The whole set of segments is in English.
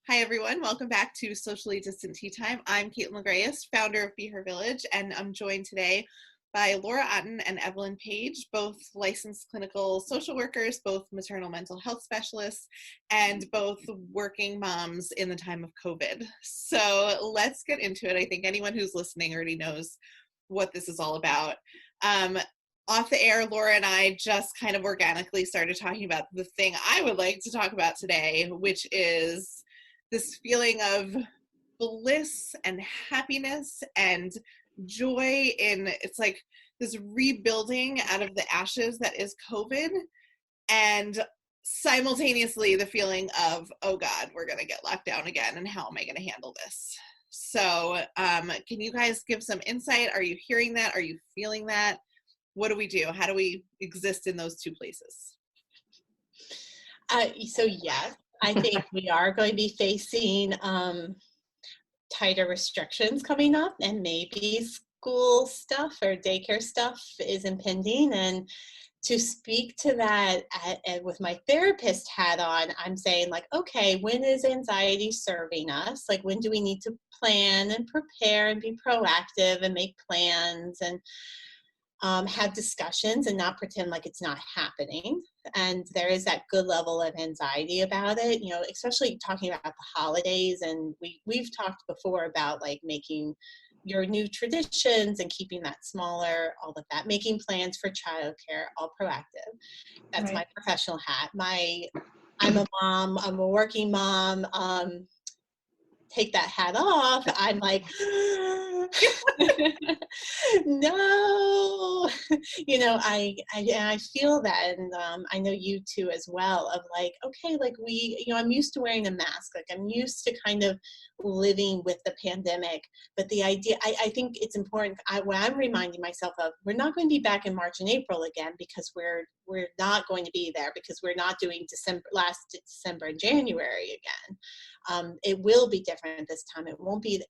Hi, everyone. Welcome back to Socially Distant Tea Time. I'm Kaitlin McGreyes, founder of Be Her Village, and I'm joined today by Laura Otton and Evelyn Page, both licensed clinical social workers, both maternal mental health specialists, and both working moms in the time of COVID. So let's get into it. I think anyone who's listening already knows what this is all about. Off the air, Laura and I just kind of organically started talking about the thing I would like to talk about today, which is this feeling of bliss and happiness and joy in, it's like this rebuilding out of the ashes that is COVID, and simultaneously the feeling of, oh God, we're going to get locked down again, and how am I going to handle this? So can you guys give some insight? Are you hearing that? Are you feeling that? What do we do? How do we exist in those two places? So yes, I think we are going to be facing tighter restrictions coming up, and maybe school stuff or daycare stuff is impending. And to speak to that with my therapist hat on, I'm saying, like, okay, when is anxiety serving us? Like, when do we need to plan and prepare and be proactive and make plans and have discussions and not pretend like it's not happening? And there is that good level of anxiety about it, you know, especially talking about the holidays. And we've talked before about like making your new traditions and keeping that smaller, all of that, making plans for childcare, all proactive. That's right. My professional hat. I'm a mom, I'm a working mom. Take that hat off, I'm like, no, you know, I feel that, and I know you too as well, of like, okay, like I'm used to wearing a mask, like I'm used to kind of living with the pandemic, but the idea, I think it's important, what I'm reminding myself of, we're not going to be back in March and April again, because we're not going to be there, because we're not doing last December and January again. It will be different this time. It won't be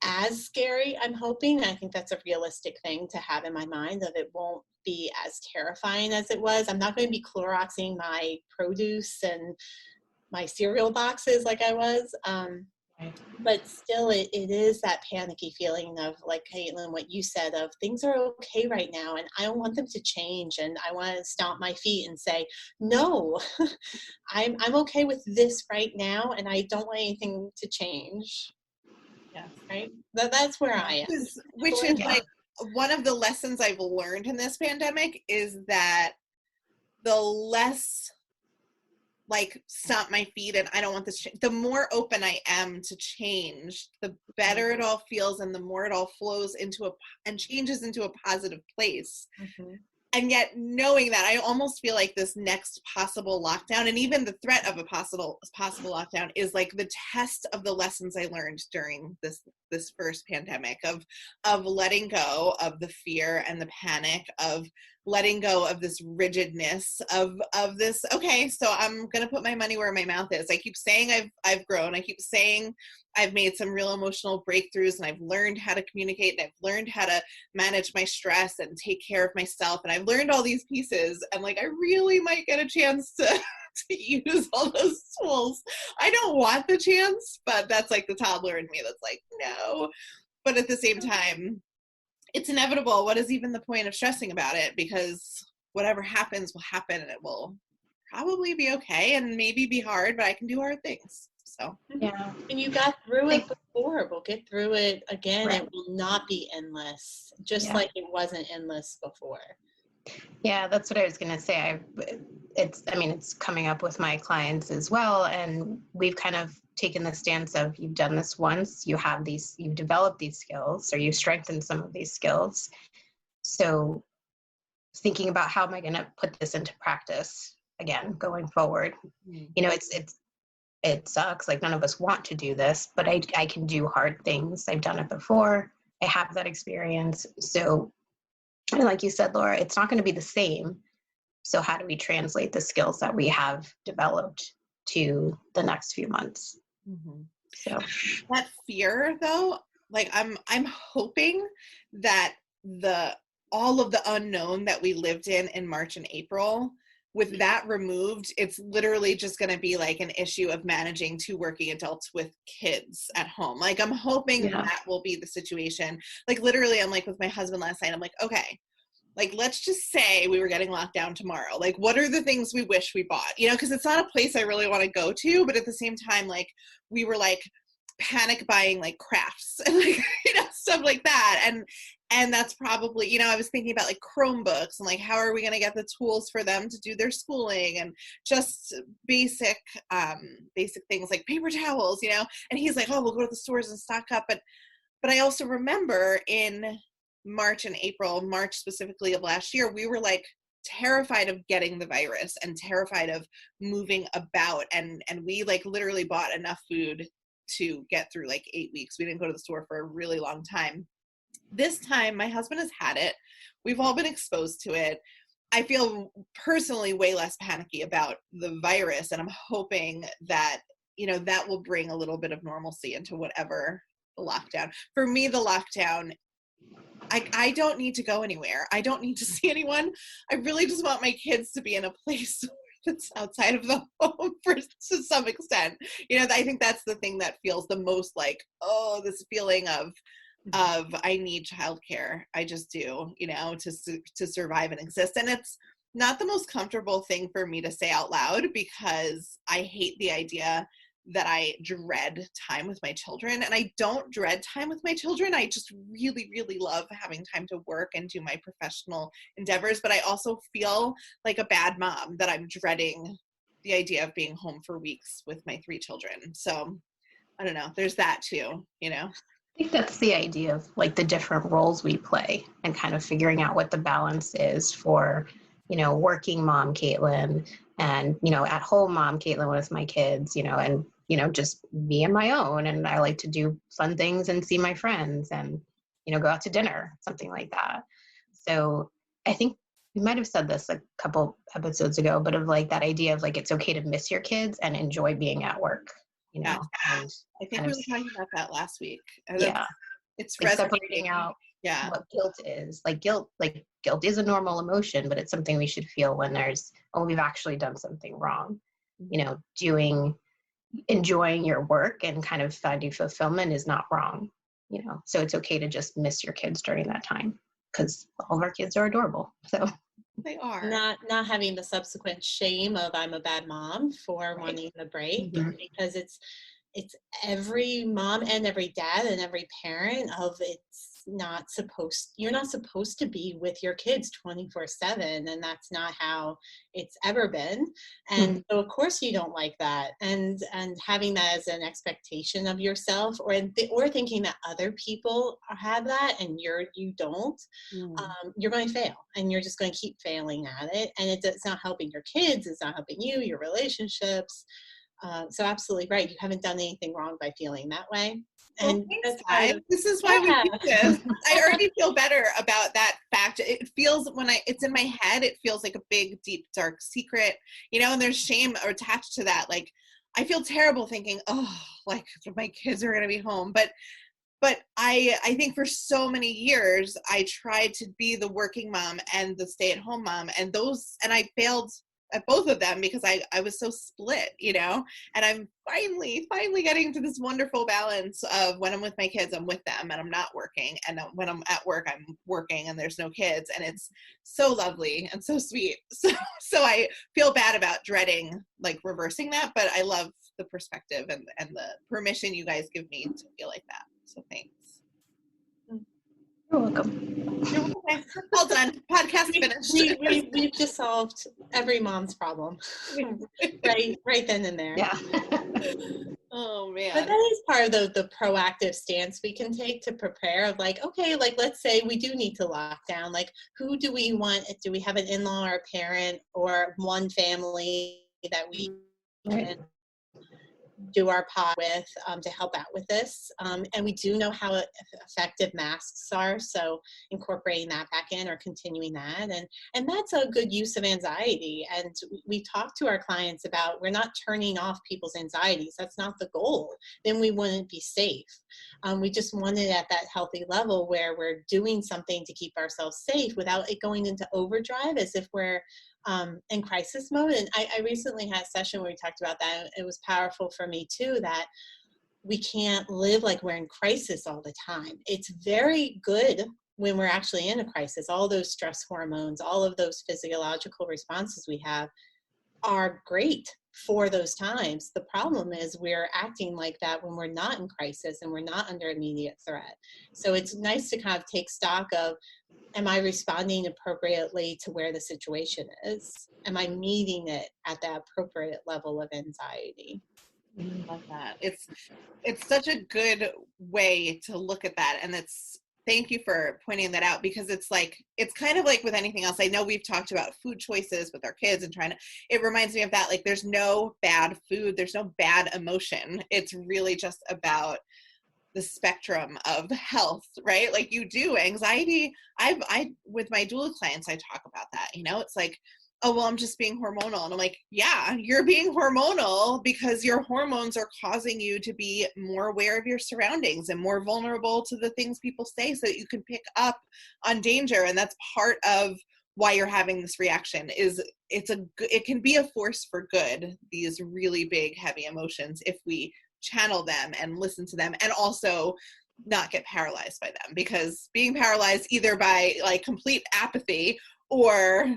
as scary, I'm hoping. I think that's a realistic thing to have in my mind, that it won't be as terrifying as it was. I'm not going to be Cloroxing my produce and my cereal boxes like I was. But still, it is that panicky feeling of, like, Kaitlin, what you said, of things are okay right now, and I don't want them to change, and I want to stomp my feet and say, no, I'm okay with this right now, and I don't want anything to change. Yeah, right? That's where I am. Which is like one of the lessons I've learned in this pandemic, is that the less like stomp my feet and I don't want this the more open I am to change, the better it all feels, and the more it all flows into and changes into a positive place. Mm-hmm. And yet, knowing that, I almost feel like this next possible lockdown, and even the threat of a possible lockdown, is like the test of the lessons I learned during this first pandemic, of letting go of the fear and the panic, of letting go of this rigidness, of this, okay, so I'm going to put my money where my mouth is. I keep saying I've grown. I keep saying I've made some real emotional breakthroughs, and I've learned how to communicate, and I've learned how to manage my stress and take care of myself. And I've learned all these pieces, and like, I really might get a chance to use all those tools. I don't want the chance, but that's like the toddler in me that's like, no. But at the same time, it's inevitable. What is even the point of stressing about it? Because whatever happens will happen, and it will probably be okay, and maybe be hard, but I can do hard things. So yeah, and you got through it before. We'll get through it again. Right. It will not be endless, just like it wasn't endless before. Yeah, that's what I was going to say. It's coming up with my clients as well, and we've kind of taken the stance of, you've done this once, you've developed these skills, or you strengthened some of these skills. So thinking about, how am I going to put this into practice again going forward? Mm-hmm. You know, it sucks, like none of us want to do this, but I can do hard things. I've done it before. I have that experience. So, and like you said, Laura, it's not going to be the same. So how do we translate the skills that we have developed to the next few months? Mm-hmm. So that fear, though, like I'm hoping that all of the unknown that we lived in March and April with that removed, it's literally just going to be like an issue of managing two working adults with kids at home. Like, I'm hoping that will be the situation. Like, literally, I'm like with my husband last night, I'm like, okay, like, let's just say we were getting locked down tomorrow. Like, what are the things we wish we bought? You know, because it's not a place I really want to go to, but at the same time, like, we were like panic buying like crafts and like, you know, stuff like that. And that's probably, you know, I was thinking about like Chromebooks and like, how are we going to get the tools for them to do their schooling, and just basic things like paper towels, you know. And he's like, oh, we'll go to the stores and stock up. But I also remember in March and April, March specifically of last year, we were like terrified of getting the virus and terrified of moving about. And we like literally bought enough food to get through like 8 weeks. We didn't go to the store for a really long time. This time, my husband has had it. We've all been exposed to it. I feel personally way less panicky about the virus, and I'm hoping that, you know, that will bring a little bit of normalcy into whatever the lockdown. For me, the lockdown, I don't need to go anywhere. I don't need to see anyone. I really just want my kids to be in a place that's outside of the home to some extent. You know, I think that's the thing that feels the most like, oh, this feeling of I need childcare. I just do, you know, to survive and exist. And it's not the most comfortable thing for me to say out loud, because I hate the idea that I dread time with my children. And I don't dread time with my children. I just really, really love having time to work and do my professional endeavors. But I also feel like a bad mom that I'm dreading the idea of being home for weeks with my 3 children. So I don't know. There's that too, you know? I think that's the idea of like the different roles we play, and kind of figuring out what the balance is for, you know, working mom Kaitlin, and, you know, at home mom Kaitlin with my kids, you know, and, you know, just me and my own. And I like to do fun things and see my friends and, you know, go out to dinner, something like that. So I think we might have said this a couple episodes ago, but of like that idea of like, it's okay to miss your kids and enjoy being at work, you know. Yeah. And I think we were talking about that last week. Yeah. It's like resonating. separating out Yeah. what guilt is. Like guilt is a normal emotion, but it's something we should feel when we've actually done something wrong. You know, enjoying your work and kind of finding fulfillment is not wrong, you know. So it's okay to just miss your kids during that time, because all of our kids are adorable. So they are. Not having the subsequent shame of I'm a bad mom for wanting the break, because it's every mom and every dad and every parent of you're not supposed to be with your kids 24/7, and that's not how it's ever been. And so of course you don't like that, and having that as an expectation of yourself, or thinking that other people have that and you don't, you're going to fail, and you're just going to keep failing at it, and it's not helping your kids, it's not helping you, your relationships. So absolutely right. You haven't done anything wrong by feeling that way. And thanks, guys. This is why we do this. I already feel better about that fact. It feels, when it's in my head, it feels like a big, deep, dark secret, you know, and there's shame attached to that. Like, I feel terrible thinking, oh, like my kids are going to be home. But I think for so many years, I tried to be the working mom and the stay-at-home mom, and I failed at both of them because I was so split, you know. And I'm finally getting to this wonderful balance of when I'm with my kids, I'm with them and I'm not working, and when I'm at work, I'm working and there's no kids, and it's so lovely and so sweet. So I feel bad about dreading like reversing that, but I love the perspective and the permission you guys give me to feel like that. So thanks. You're welcome. Okay. All done. Podcast finished. We've just solved every mom's problem, right then and there. Yeah. Oh man. But that is part of the proactive stance we can take to prepare. Of like, okay, like let's say we do need to lock down. Like, who do we want? Do we have an in-law or a parent or one family that we can do our pod with to help out with this? And we do know how effective masks are, so incorporating that back in or continuing that, and that's a good use of anxiety. And we talk to our clients about, we're not turning off people's anxieties. That's not the goal. Then we wouldn't be safe. We just want it at that healthy level where we're doing something to keep ourselves safe without it going into overdrive, as if we're in crisis mode. And I recently had a session where we talked about that. It was powerful for me too, that we can't live like we're in crisis all the time. It's very good when we're actually in a crisis. All those stress hormones, all of those physiological responses we have are great for those times. The problem is we're acting like that when we're not in crisis and we're not under immediate threat. So it's nice to kind of take stock of, am I responding appropriately to where the situation is? Am I meeting it at that appropriate level of anxiety? I love that. It's such a good way to look at that. And thank you for pointing that out, because it's kind of like with anything else. I know we've talked about food choices with our kids and it reminds me of that. Like, there's no bad food, there's no bad emotion. It's really just about the spectrum of health, right? Like, you do anxiety. I with my doula clients, I talk about that, it's like, oh, well, I'm just being hormonal. And I'm like, yeah, you're being hormonal because your hormones are causing you to be more aware of your surroundings and more vulnerable to the things people say, so that you can pick up on danger. And that's part of why you're having this reaction. It can be a force for good, these really big, heavy emotions, if we channel them and listen to them, and also not get paralyzed by them, because being paralyzed either by like complete apathy or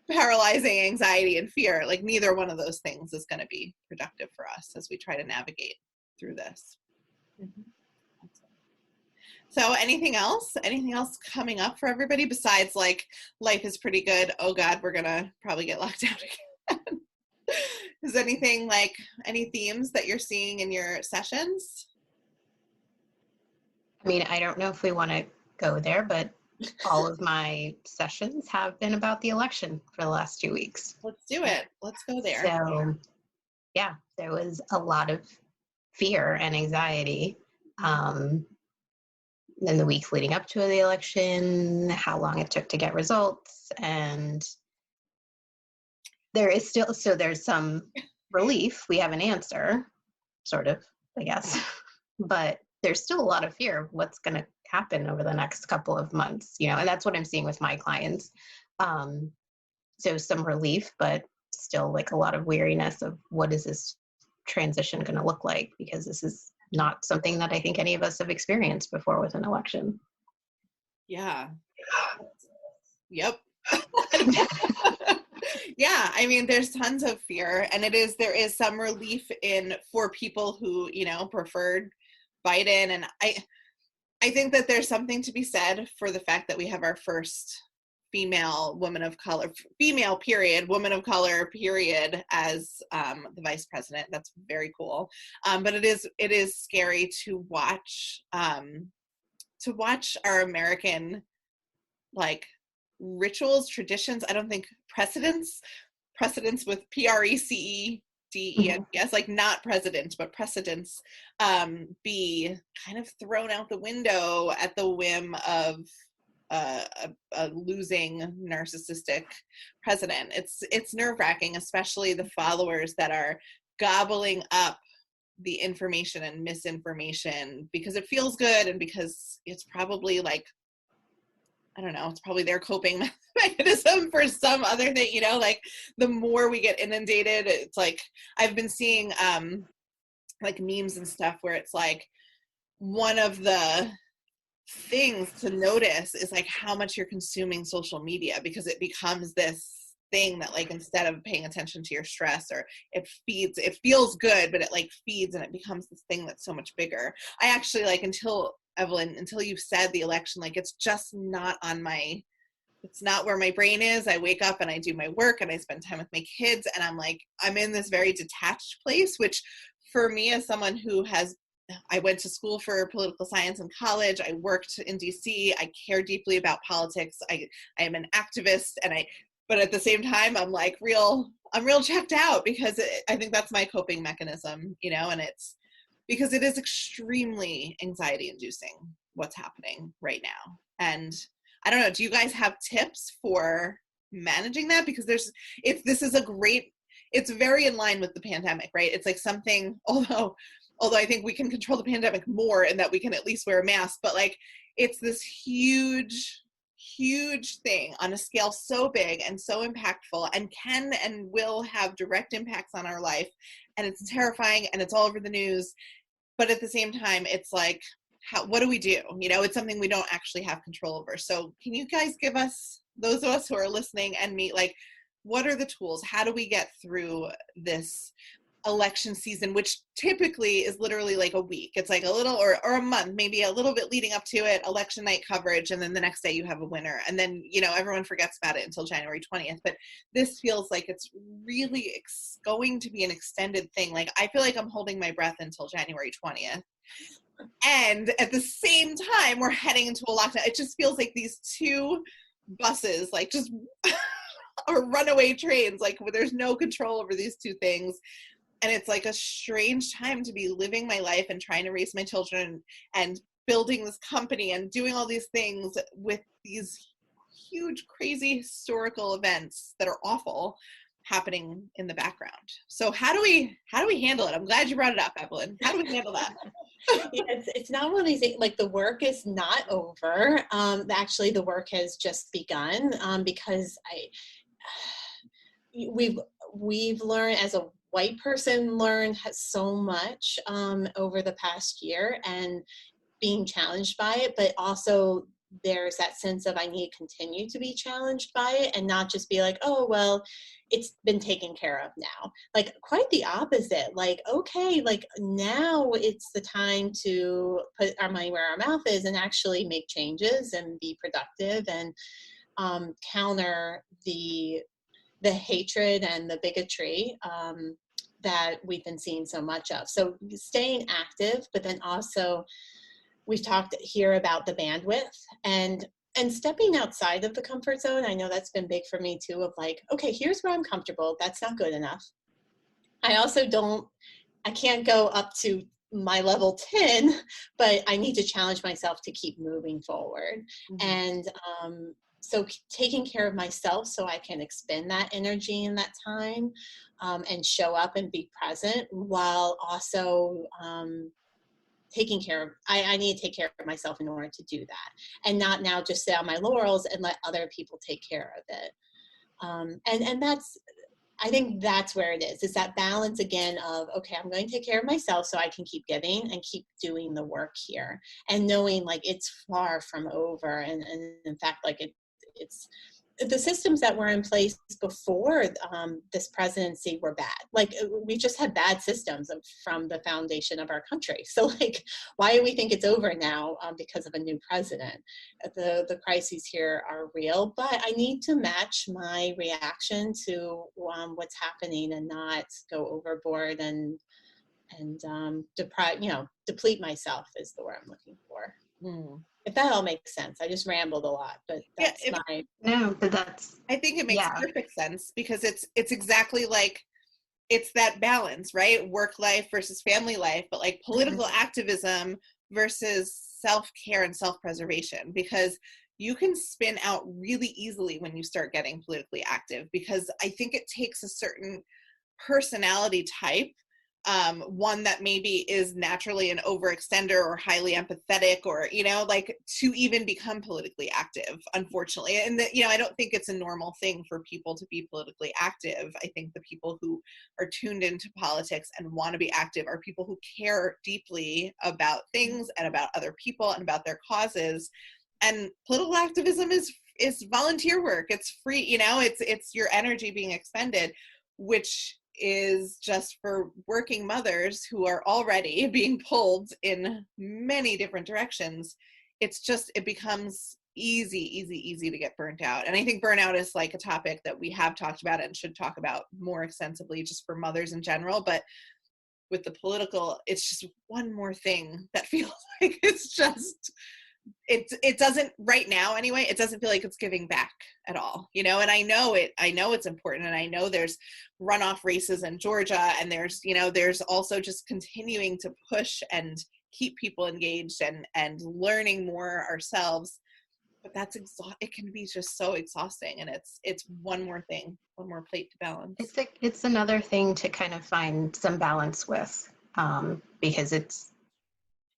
paralyzing anxiety and fear, like, neither one of those things is going to be productive for us as we try to navigate through this. Mm-hmm. So anything else coming up for everybody besides like, life is pretty good, oh God, we're going to probably get locked out again? Is anything, like, any themes that you're seeing in your sessions? I mean, I don't know if we want to go there, but all of my sessions have been about the election for the last 2 weeks. Let's do it. Let's go there. So, yeah, there was a lot of fear and anxiety in the weeks leading up to the election, how long it took to get results, and there's some relief. We have an answer, sort of, I guess, but there's still a lot of fear of what's going to happen over the next couple of months, and that's what I'm seeing with my clients. So some relief, but still like a lot of weariness of what is this transition going to look like, because this is not something that I think any of us have experienced before with an election. Yeah. Yep. Yeah, I mean, there's tons of fear, and there is some relief for people who, preferred Biden. And I think that there's something to be said for the fact that we have our first female woman of color period as the vice president. That's very cool. But it is scary to watch our American, like, rituals, traditions. I don't think precedents with PRECEDENTS, like, not president, but precedents, be kind of thrown out the window at the whim of a losing narcissistic president. It's nerve-wracking, especially the followers that are gobbling up the information and misinformation because it feels good, and because it's probably, like, I don't know, it's probably their coping mechanism for some other thing, like, the more we get inundated, it's like, I've been seeing like memes and stuff where it's like, one of the things to notice is like how much you're consuming social media, because it becomes this thing that, like, instead of paying attention to your stress, or it feels good, but it like feeds, and it becomes this thing that's so much bigger. I actually, like, until you said the election, like, it's just not it's not where my brain is. I wake up and I do my work and I spend time with my kids, and I'm like, I'm in this very detached place, which for me, as someone who I went to school for political science in college, I worked in DC, I care deeply about politics, I am an activist, but at the same time, I'm like I'm real checked out, because I think that's my coping mechanism, and it's because it is extremely anxiety inducing what's happening right now. And I don't know, do you guys have tips for managing that? Because it's very in line with the pandemic, right? It's like something, although I think we can control the pandemic more in that we can at least wear a mask, but like, it's this huge, huge thing on a scale so big and so impactful and can and will have direct impacts on our life. And it's terrifying and it's all over the news. But at the same time, it's like, what do we do? You know, it's something we don't actually have control over. So can you guys give us, those of us who are listening and me, like, what are the tools? How do we get through this election season, which typically is literally like a week? It's like a little, or a month, maybe a little bit leading up to it, election night coverage, and then the next day you have a winner. And then, you know, everyone forgets about it until January 20th. But this feels like it's really going to be an extended thing. Like, I feel like I'm holding my breath until January 20th. And at the same time, we're heading into a lockdown. It just feels like these two buses, like, just are runaway trains, like, where there's no control over these two things. And it's like a strange time to be living my life and trying to raise my children and building this company and doing all these things with these huge, crazy historical events that are awful happening in the background. So how do we handle it? I'm glad you brought it up, Evelyn. How do we handle that? Yeah, it's not one of these, like, the work is not over. Actually, the work has just begun, because we've learned, as a white person, learned so much over the past year and being challenged by it, but also there's that sense of I need to continue to be challenged by it and not just be like, oh, well, it's been taken care of now. Like, quite the opposite. Like, okay, like, now it's the time to put our money where our mouth is and actually make changes and be productive and counter the hatred and the bigotry that we've been seeing so much of. So staying active, but then also we've talked here about the bandwidth and stepping outside of the comfort zone. I know that's been big for me too, of like, okay, here's where I'm comfortable. That's not good enough. I also I can't go up to my level 10, but I need to challenge myself to keep moving forward. Mm-hmm. And so taking care of myself so I can expend that energy in that time and show up and be present, while also taking care of, I need to take care of myself in order to do that, and not now just sit on my laurels and let other people take care of it. And that's, I think that's where it is that balance again of, okay, I'm going to take care of myself so I can keep giving and keep doing the work here, and knowing like it's far from over. And in fact, like it's the systems that were in place before this presidency were bad. Like, we just had bad systems from the foundation of our country. So like, why do we think it's over now because of a new president? The crises here are real, but I need to match my reaction to what's happening and not go overboard and deplete myself is the word I'm looking for. If that all makes sense. I just rambled a lot, but that's I think it makes perfect sense, because it's exactly like, it's that balance, right? Work life versus family life, but like political activism versus self-care and self-preservation, because you can spin out really easily when you start getting politically active, because I think it takes a certain personality type, one that maybe is naturally an overextender or highly empathetic, or, you know, like, to even become politically active, unfortunately. And I don't think it's a normal thing for people to be politically active. I think the people who are tuned into politics and want to be active are people who care deeply about things and about other people and about their causes. And political activism is volunteer work. It's free, it's your energy being expended, which is just for working mothers who are already being pulled in many different directions. It becomes easy to get burnt out. And I think burnout is like a topic that we have talked about and should talk about more extensively, just for mothers in general. But with the political, it's just one more thing that feels like it doesn't, right now anyway, it doesn't feel like it's giving back at all, and I know it's important, and I know there's runoff races in Georgia, and there's also just continuing to push and keep people engaged and learning more ourselves. But it can be just so exhausting, and it's one more plate to balance. It's another thing to kind of find some balance with, because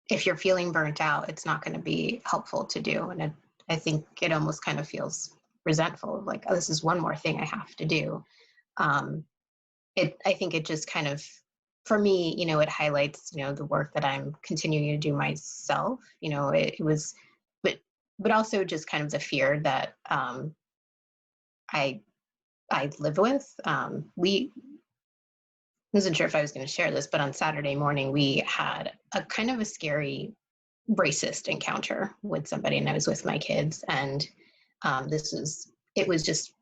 if you're feeling burnt out, it's not going to be helpful to do. And I think it almost kind of feels resentful, like, oh, this is one more thing I have to do. I think it just kind of, for me, it highlights, the work that I'm continuing to do myself. It was, but also just kind of the fear that I live with. We wasn't sure if I was going to share this, but on Saturday morning, we had a kind of a scary racist encounter with somebody, and I was with my kids, and it was just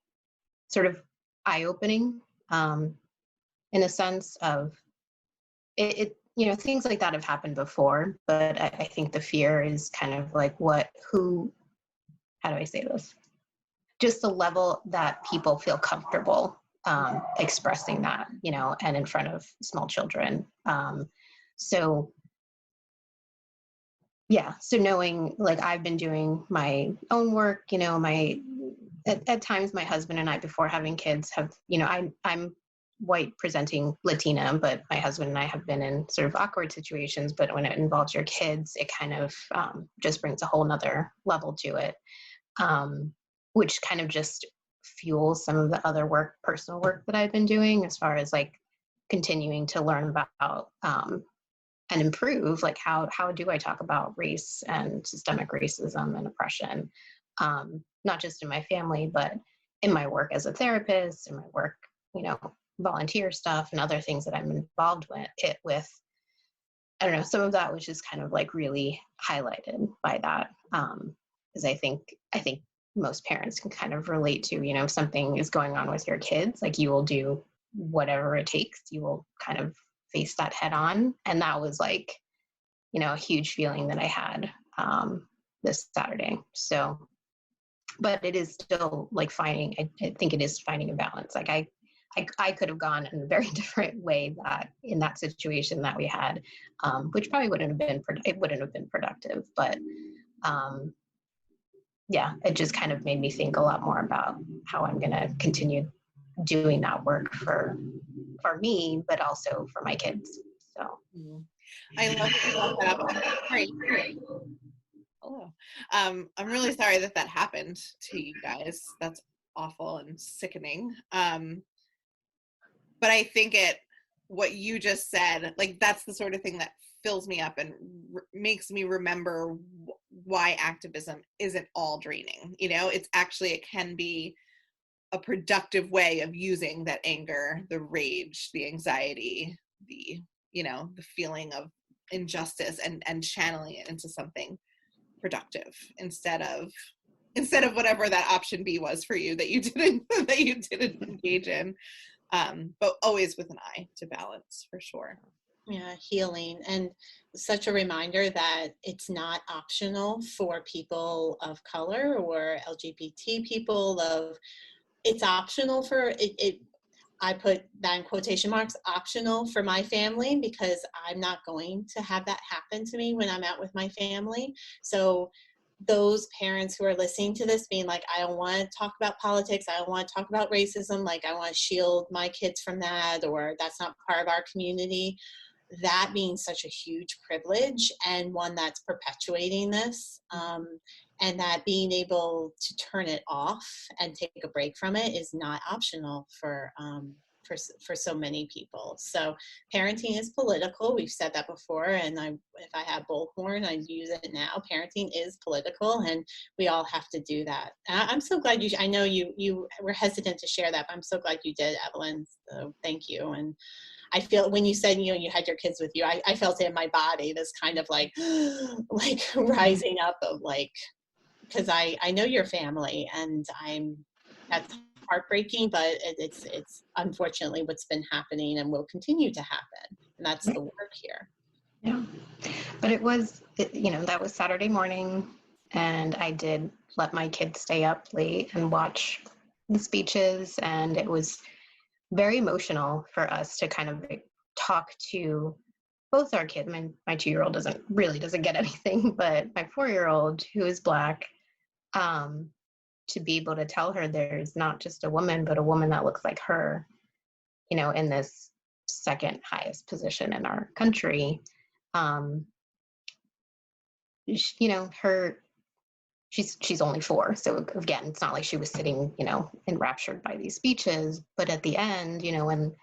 sort of eye-opening, in a sense of it, things like that have happened before, but I think the fear is kind of like how do I say this? Just the level that people feel comfortable expressing that, and in front of small children. So knowing, like, I've been doing my own work, at times my husband and I, before having kids, have, I'm white presenting Latina, but my husband and I have been in sort of awkward situations, but when it involves your kids, it kind of just brings a whole nother level to it, which kind of just fuels some of the other personal work that I've been doing, as far as like continuing to learn about and improve, like how do I talk about race and systemic racism and oppression, not just in my family, but in my work as a therapist, in my work, volunteer stuff and other things that I'm involved with. I don't know, some of that was just kind of like really highlighted by that, because I think most parents can kind of relate to, if something is going on with your kids, like, you will do whatever it takes. You will kind of face that head on. And that was like, a huge feeling that I had this Saturday. So, but it is still like I think it is finding a balance. Like I could have gone in a very different way in that situation that we had, which probably wouldn't have been productive. But it just kind of made me think a lot more about how I'm going to continue doing that work for me, but also for my kids. So I love that you brought that up. Sorry. Hello. I'm really sorry that happened to you guys. That's awful and sickening. But I think what you just said, like, that's the sort of thing that fills me up and makes me remember why activism isn't all draining. It's actually, it can be a productive way of using that anger, the rage, the anxiety, the feeling of injustice, and channeling it into something productive instead of whatever that option B was for you that you didn't engage in. But always with an eye to balance, for sure. Yeah, healing, and such a reminder that it's not optional for people of color or LGBT people. It's optional for it. I put that in quotation marks, optional for my family, because I'm not going to have that happen to me when I'm out with my family. So those parents who are listening to this being like, I don't want to talk about politics, I don't want to talk about racism, like, I want to shield my kids from that, or that's not part of our community, that being such a huge privilege, and one that's perpetuating this, and that being able to turn it off and take a break from it is not optional for so many people. So parenting is political. We've said that before, and if I had bullhorn, I'd use it now. Parenting is political, and we all have to do that. And I'm so glad I know you were hesitant to share that, but I'm so glad you did, Evelyn. So thank you. And I feel when you said, you had your kids with you, I felt it in my body, this kind of like rising up of like, because I know your family, and that's heartbreaking, but it's unfortunately what's been happening and will continue to happen. And that's the work here. Yeah. But that was Saturday morning, and I did let my kids stay up late and watch the speeches, and it was very emotional for us to kind of talk to both our kids. My 2-year-old doesn't get anything, but my 4-year-old, who is Black, to be able to tell her there's not just a woman, but a woman that looks like her, in this second highest position in our country. she's only 4. So again, it's not like she was sitting, enraptured by these speeches. But at the end, when,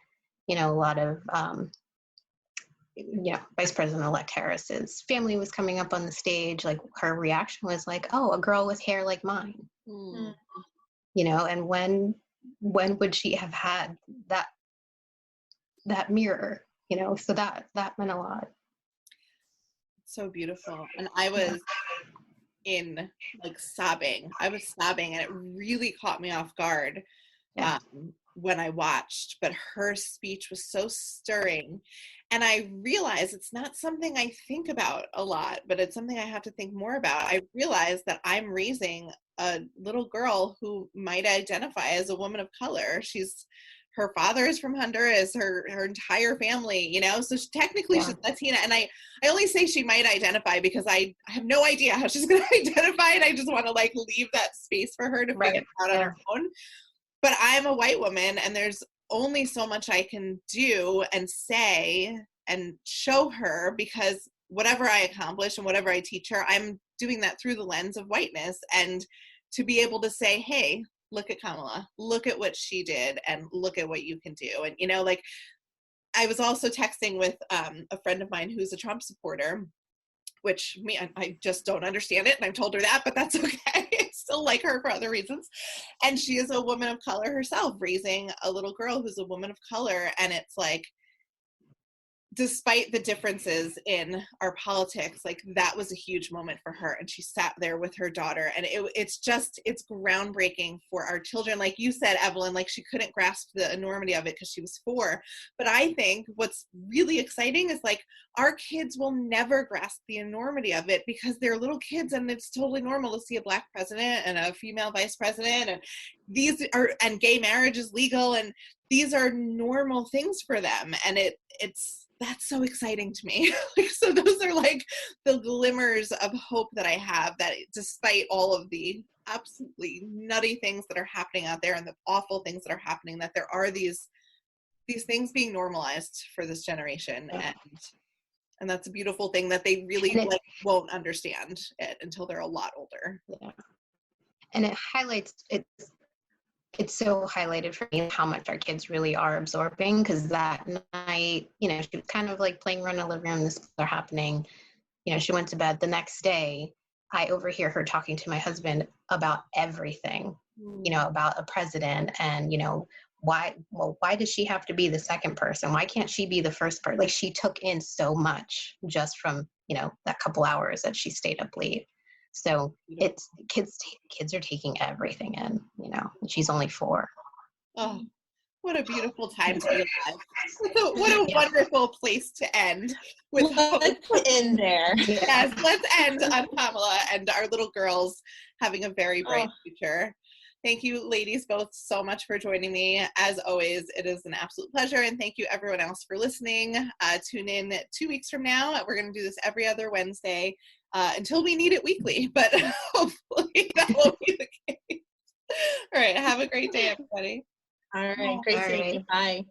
a lot of, Vice President-elect Harris's family was coming up on the stage, like her reaction was like, oh, a girl with hair like mine. Mm. And when would she have had that mirror, so that meant a lot. So beautiful. And I was sobbing. I was sobbing, and it really caught me off guard when I watched, but her speech was so stirring. And I realized it's not something I think about a lot, but it's something I have to think more about. I realized that I'm raising a little girl who might identify as a woman of color. Her father is from Honduras, her entire family, so technically she's Latina. And I only say she might identify because I have no idea how she's going to identify, and I just want to leave that space for her to figure it out on her own. But I'm a white woman, and there's only so much I can do and say and show her, because whatever I accomplish and whatever I teach her, I'm doing that through the lens of whiteness. And to be able to say, hey, look at Kamala, look at what she did, and look at what you can do. And, I was also texting with a friend of mine who's a Trump supporter, which I just don't understand it. And I've told her that, but that's okay. I still like her for other reasons. And she is a woman of color herself, raising a little girl who's a woman of color. And it's like, despite the differences in our politics, that was a huge moment for her. And she sat there with her daughter, and it's groundbreaking for our children. Like you said, Evelyn, she couldn't grasp the enormity of it because she was 4. But I think what's really exciting is our kids will never grasp the enormity of it because they're little kids, and it's totally normal to see a Black president and a female vice president, and gay marriage is legal, and these are normal things for them. And that's so exciting to me. So those are the glimmers of hope that I have, that despite all of the absolutely nutty things that are happening out there and the awful things that are happening, that there are these things being normalized for this generation. And that's a beautiful thing that they really won't understand it until they're a lot older. Yeah. And it highlights it's so highlighted for me how much our kids really are absorbing, because that night, she was kind of playing around in the living room, this are happening. She went to bed. The next day, I overhear her talking to my husband about everything, about a president, and, why does she have to be the second person? Why can't she be the first person? She took in so much just from, that couple hours that she stayed up late. So it's kids are taking everything in, and she's only 4. Oh, what a beautiful time to be alive. What a wonderful place to end with. Let's end there. Yes, let's end on Kamala and our little girls having a very bright future. Thank you, ladies, both so much for joining me. As always, it is an absolute pleasure. And thank you, everyone else, for listening. Tune in 2 weeks from now. We're going to do this every other Wednesday until we need it weekly. But hopefully that won't be the case. All right. Have a great day, everybody. All right. Great seeing you. Bye.